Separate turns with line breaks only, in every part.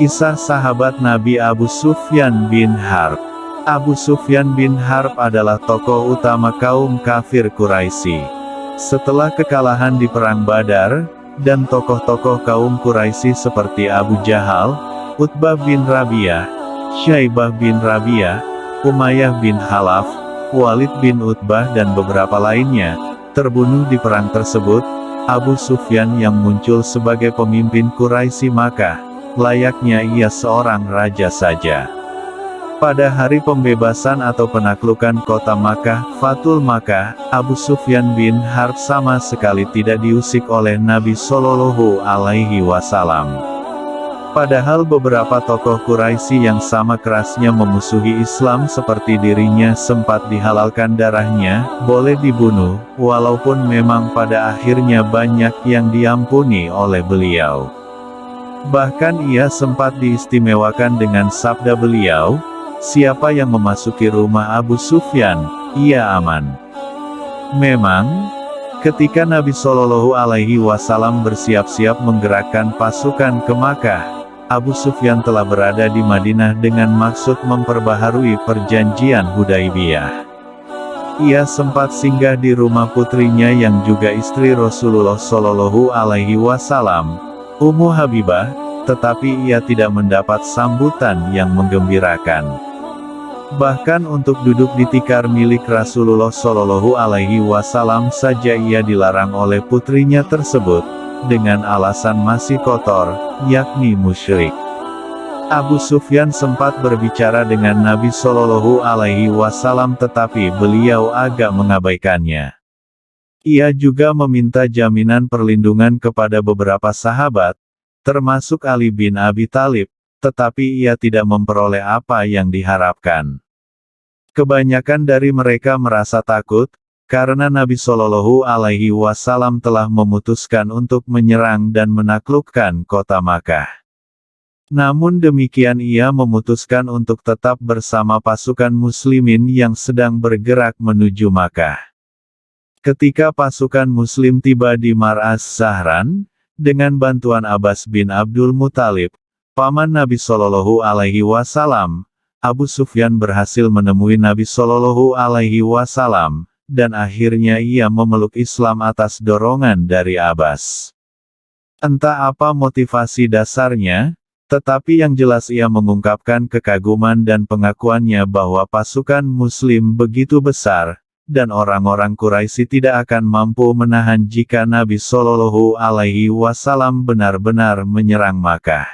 Kisah sahabat Nabi Abu Sufyan bin Harb. Abu Sufyan bin Harb adalah tokoh utama kaum kafir Quraisy. Setelah kekalahan di Perang Badar, dan tokoh-tokoh kaum Quraisy seperti Abu Jahal, Utbah bin Rabi'ah, Syaibah bin Rabi'ah, Umayyah bin Khalaf, Walid bin Utbah dan beberapa lainnya, terbunuh di perang tersebut. Abu Sufyan yang muncul sebagai pemimpin Quraisy Makkah, layaknya ia seorang raja saja. Pada hari pembebasan atau penaklukan kota Makkah, Fathul Makkah, Abu Sufyan bin Harb sama sekali tidak diusik oleh Nabi Shallallahu Alaihi Wasallam. Padahal beberapa tokoh Quraisy yang sama kerasnya memusuhi Islam seperti dirinya sempat dihalalkan darahnya, boleh dibunuh, walaupun memang pada akhirnya banyak yang diampuni oleh beliau. Bahkan ia sempat diistimewakan dengan sabda beliau, "Siapa yang memasuki rumah Abu Sufyan, ia aman." Memang, ketika Nabi Shallallahu Alaihi Wasallam bersiap-siap menggerakkan pasukan ke Makkah, Abu Sufyan telah berada di Madinah dengan maksud memperbaharui perjanjian Hudaibiyah. Ia sempat singgah di rumah putrinya yang juga istri Rasulullah Shallallahu Alaihi Wasallam, Ummu Habibah, tetapi ia tidak mendapat sambutan yang menggembirakan. Bahkan untuk duduk di tikar milik Rasulullah Shallallahu Alaihi Wasallam saja ia dilarang oleh putrinya tersebut, dengan alasan masih kotor, yakni musyrik. Abu Sufyan sempat berbicara dengan Nabi Shallallahu Alaihi Wasallam tetapi beliau agak mengabaikannya. Ia juga meminta jaminan perlindungan kepada beberapa sahabat, termasuk Ali bin Abi Thalib, tetapi ia tidak memperoleh apa yang diharapkan. Kebanyakan dari mereka merasa takut, karena Nabi Shallallahu Alaihi Wasallam telah memutuskan untuk menyerang dan menaklukkan kota Makkah. Namun demikian ia memutuskan untuk tetap bersama pasukan muslimin yang sedang bergerak menuju Makkah. Ketika pasukan muslim tiba di Mar Az-Zahran, dengan bantuan Abbas bin Abdul Muthalib, paman Nabi Shallallahu Alaihi Wasallam, Abu Sufyan berhasil menemui Nabi Shallallahu Alaihi Wasallam, dan akhirnya ia memeluk Islam atas dorongan dari Abbas. Entah apa motivasi dasarnya, tetapi yang jelas ia mengungkapkan kekaguman dan pengakuannya bahwa pasukan muslim begitu besar, dan orang-orang Quraisy tidak akan mampu menahan jika Nabi Shallallahu Alaihi Wasallam benar-benar menyerang Makkah.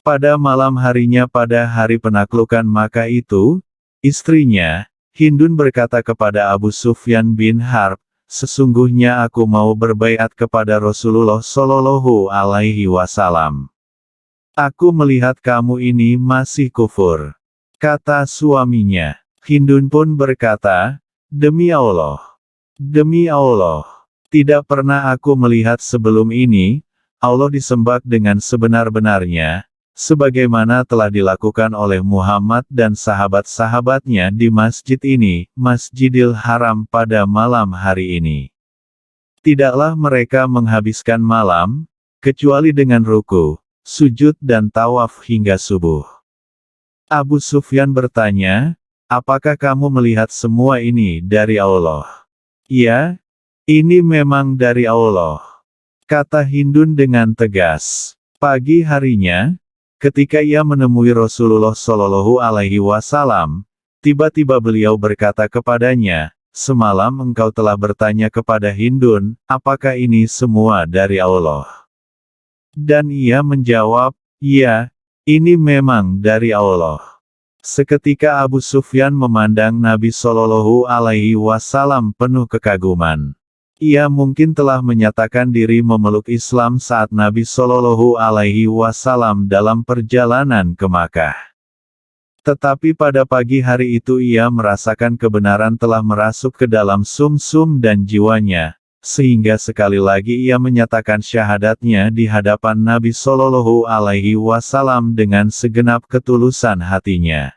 Pada malam harinya pada hari penaklukan Makkah itu, istrinya, Hindun berkata kepada Abu Sufyan bin Harb, "Sesungguhnya aku mau berbaiat kepada Rasulullah Shallallahu Alaihi Wasallam. Aku melihat kamu ini masih kufur," kata suaminya. Hindun pun berkata, "Demi Allah, tidak pernah aku melihat sebelum ini, Allah disembah dengan sebenar-benarnya, sebagaimana telah dilakukan oleh Muhammad dan sahabat-sahabatnya di masjid ini, Masjidil Haram pada malam hari ini. Tidaklah mereka menghabiskan malam, kecuali dengan ruku, sujud dan tawaf hingga subuh." Abu Sufyan bertanya, "Apakah kamu melihat semua ini dari Allah?" "Ya, ini memang dari Allah," kata Hindun dengan tegas. Pagi harinya, ketika ia menemui Rasulullah Shallallahu Alaihi Wasallam, tiba-tiba beliau berkata kepadanya, "Semalam engkau telah bertanya kepada Hindun, apakah ini semua dari Allah?" Dan ia menjawab, "Ya, ini memang dari Allah." Seketika Abu Sufyan memandang Nabi Shallallahu Alaihi Wasallam penuh kekaguman. Ia mungkin telah menyatakan diri memeluk Islam saat Nabi Shallallahu Alaihi Wasallam dalam perjalanan ke Makkah. Tetapi pada pagi hari itu ia merasakan kebenaran telah merasuk ke dalam sum-sum dan jiwanya, sehingga sekali lagi ia menyatakan syahadatnya di hadapan Nabi Shallallahu Alaihi Wasallam dengan segenap ketulusan hatinya.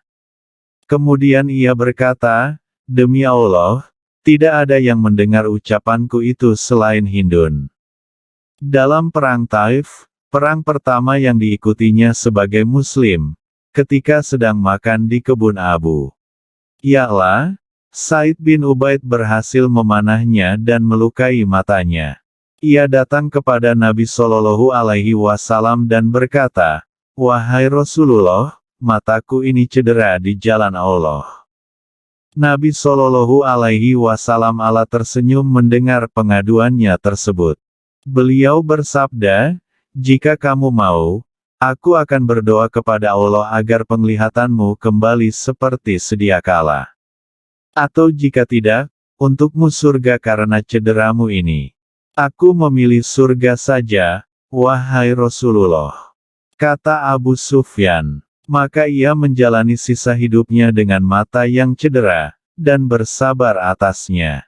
Kemudian ia berkata, "Demi Allah, tidak ada yang mendengar ucapanku itu selain Hindun." Dalam perang Taif, Perang pertama yang diikutinya sebagai Muslim, ketika sedang makan di kebun abu. Ialah, Said bin Ubaid berhasil memanahnya dan melukai matanya. Ia datang kepada Nabi Shallallahu Alaihi Wasallam dan berkata, "Wahai Rasulullah, mataku ini cedera di jalan Allah." Nabi Shallallahu Alaihi Wasallam tersenyum mendengar pengaduannya tersebut. Beliau bersabda, "Jika kamu mau, aku akan berdoa kepada Allah agar penglihatanmu kembali seperti sedia kala. Atau jika tidak, untukmu surga karena cederamu ini." "Aku memilih surga saja, wahai Rasulullah," kata Abu Sufyan. Maka ia menjalani sisa hidupnya dengan mata yang cedera, dan bersabar atasnya.